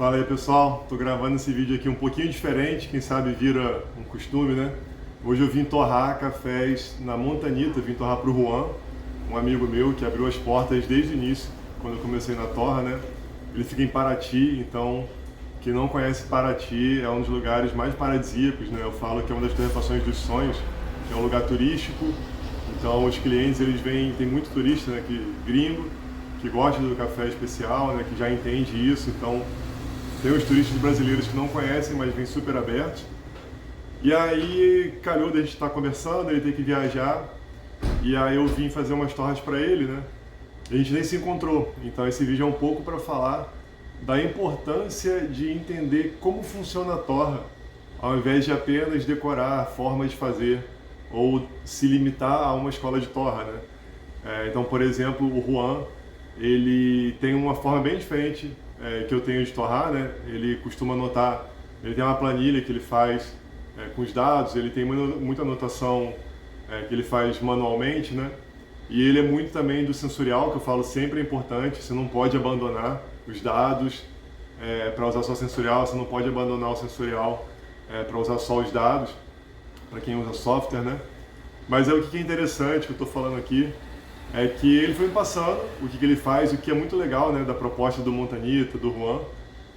Fala aí pessoal, tô gravando esse vídeo aqui um pouquinho diferente, quem sabe vira um costume, né? Hoje eu vim torrar cafés na Montanita, vim torrar pro Juan, um amigo meu que abriu as portas desde o início, quando eu comecei na torra, né? Ele fica em Paraty, então quem não conhece Paraty é um dos lugares mais paradisíacos, né? Eu falo que é uma das torrefações dos sonhos, que é um lugar turístico, então os clientes eles vêm, tem muito turista, né, gringo, que gosta do café especial, né, que já entende isso, então tem os turistas brasileiros que não conhecem, mas vêm super abertos. E aí calhou de a gente estar conversando, ele tem que viajar, e aí eu vim fazer umas torras para ele, né? E a gente nem se encontrou, então esse vídeo é um pouco para falar da importância de entender como funciona a torra, ao invés de apenas decorar formas de fazer ou se limitar a uma escola de torra, né? Então, por exemplo, o Juan, ele tem uma forma bem diferente que eu tenho de torrar, né? Ele costuma anotar, ele tem uma planilha que ele faz com os dados, ele tem muita anotação que ele faz manualmente, né? E ele é muito também do sensorial, que eu falo sempre é importante, você não pode abandonar os dados para usar só sensorial, você não pode abandonar o sensorial para usar só os dados, para quem usa software, né? Mas o que é interessante que eu estou falando aqui é que ele foi me passando o que ele faz, o que é muito legal, né, da proposta do Montanita, do Juan,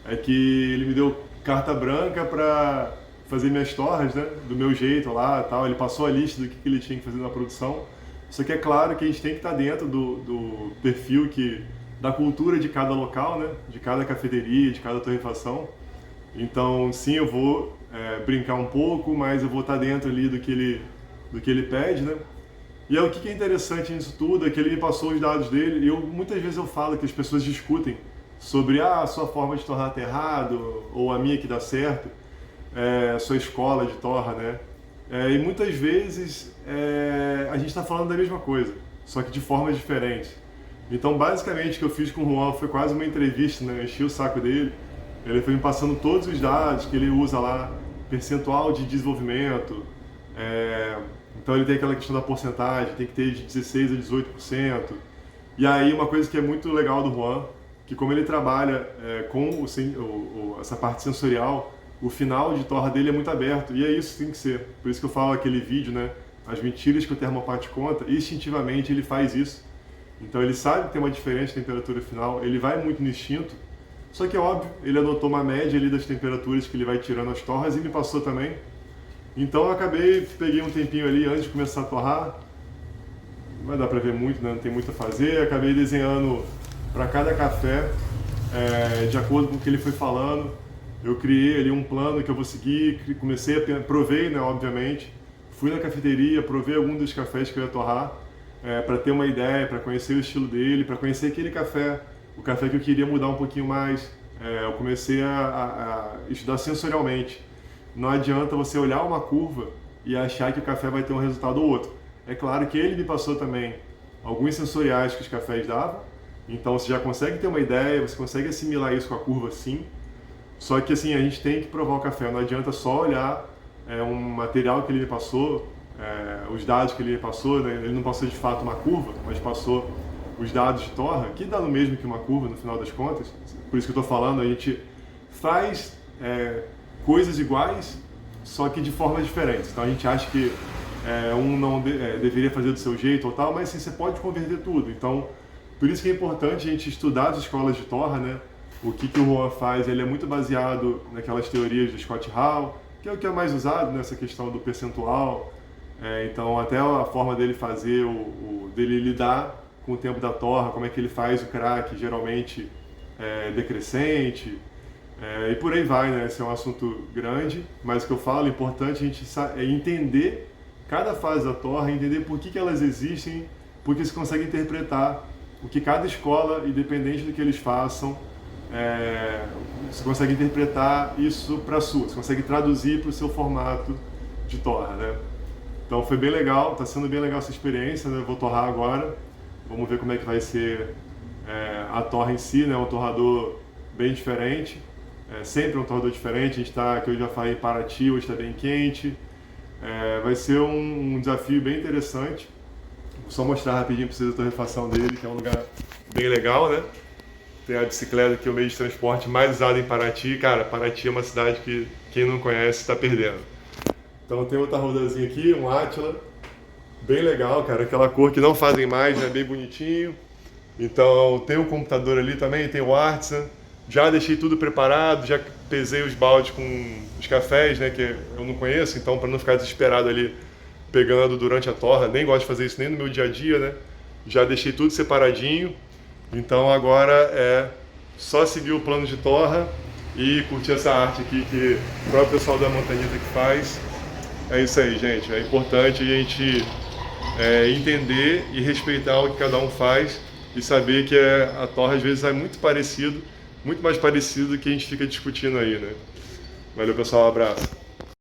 é que ele me deu carta branca para fazer minhas torras, né, do meu jeito lá e tal. Ele passou a lista do que ele tinha que fazer na produção. Só que é claro que a gente tem que estar dentro do perfil da cultura de cada local, né, de cada cafeteria, de cada torrefação. Então, sim, eu vou brincar um pouco, mas eu vou estar dentro ali do que ele pede, né? E o que é interessante nisso tudo é que ele me passou os dados dele e muitas vezes eu falo que as pessoas discutem sobre a sua forma de torrar tá errado ou a minha que dá certo, a sua escola de torra, né? E muitas vezes a gente está falando da mesma coisa, só que de formas diferentes. Então, basicamente, o que eu fiz com o Juan foi quase uma entrevista, né? Eu enchi o saco dele, ele foi me passando todos os dados que ele usa lá, percentual de desenvolvimento, então ele tem aquela questão da porcentagem, tem que ter de 16 a 18%. E aí uma coisa que é muito legal do Juan, que como ele trabalha com essa parte sensorial, o final de torra dele é muito aberto, e é isso que tem que ser. Por isso que eu falo aquele vídeo, né? As mentiras que o Thermopat conta, instintivamente ele faz isso. Então ele sabe que tem uma diferença de temperatura final, ele vai muito no instinto, só que é óbvio, ele adotou uma média ali das temperaturas que ele vai tirando as torras e me passou também. Então eu peguei um tempinho ali antes de começar a torrar, não vai dar pra ver muito, né? Não tem muito a fazer, acabei desenhando para cada café, de acordo com o que ele foi falando, eu criei ali um plano que eu vou seguir, provei, né, obviamente, fui na cafeteria, provei algum dos cafés que eu ia torrar, para ter uma ideia, para conhecer o estilo dele, para conhecer aquele café, o café que eu queria mudar um pouquinho mais, eu comecei a estudar sensorialmente. Não adianta você olhar uma curva e achar que o café vai ter um resultado ou outro. É claro que ele me passou também alguns sensoriais que os cafés davam, então você já consegue ter uma ideia, você consegue assimilar isso com a curva sim, só que assim, a gente tem que provar o café, não adianta só olhar um material que ele me passou, os dados que ele me passou, né? Ele não passou de fato uma curva, mas passou os dados de torra, que dá no mesmo que uma curva no final das contas, por isso que eu estou falando, a gente faz coisas iguais, só que de formas diferentes. Então a gente acha que um não deveria fazer do seu jeito ou tal, mas sim, você pode converter tudo. Então, por isso que é importante a gente estudar as escolas de torra, né? O que o Juan faz, ele é muito baseado naquelas teorias do Scott Hall, que é o que é mais usado nessa questão do percentual. Então, até a forma dele fazer, dele lidar com o tempo da torra, como é que ele faz o crack, geralmente decrescente. E por aí vai, né? Esse é um assunto grande, mas o que eu falo, é importante a gente entender cada fase da torra, entender por que elas existem, porque você consegue interpretar o que cada escola, independente do que eles façam, você consegue interpretar isso para a sua, você consegue traduzir para o seu formato de torra, né? Então foi bem legal, está sendo bem legal essa experiência, né? Eu vou torrar agora, vamos ver como é que vai ser a torra em si, né? Um torrador bem diferente. Sempre um torrador diferente, a gente está, que eu já falei, em Paraty, hoje está bem quente. Vai ser um desafio bem interessante. Vou só mostrar rapidinho para vocês a torrefação dele, que é um lugar bem legal, né? Tem a bicicleta, que é o meio de transporte mais usado em Paraty. Cara, Paraty é uma cidade que quem não conhece está perdendo. Então tem outra rodazinha aqui, um Átila, bem legal, cara, aquela cor que não fazem mais, né, bem bonitinho. Então tem o computador ali também, tem o Artisan. Já deixei tudo preparado, já pesei os baldes com os cafés, né, que eu não conheço, então para não ficar desesperado ali pegando durante a torra, nem gosto de fazer isso nem no meu dia a dia, né? Já deixei tudo separadinho. Então agora é só seguir o plano de torra e curtir essa arte aqui que o próprio pessoal da Montanita que faz. É isso aí, gente. É importante a gente entender e respeitar o que cada um faz e saber que a torra às vezes é muito parecido, muito mais parecido do que a gente fica discutindo aí, né? Valeu, pessoal. Um abraço.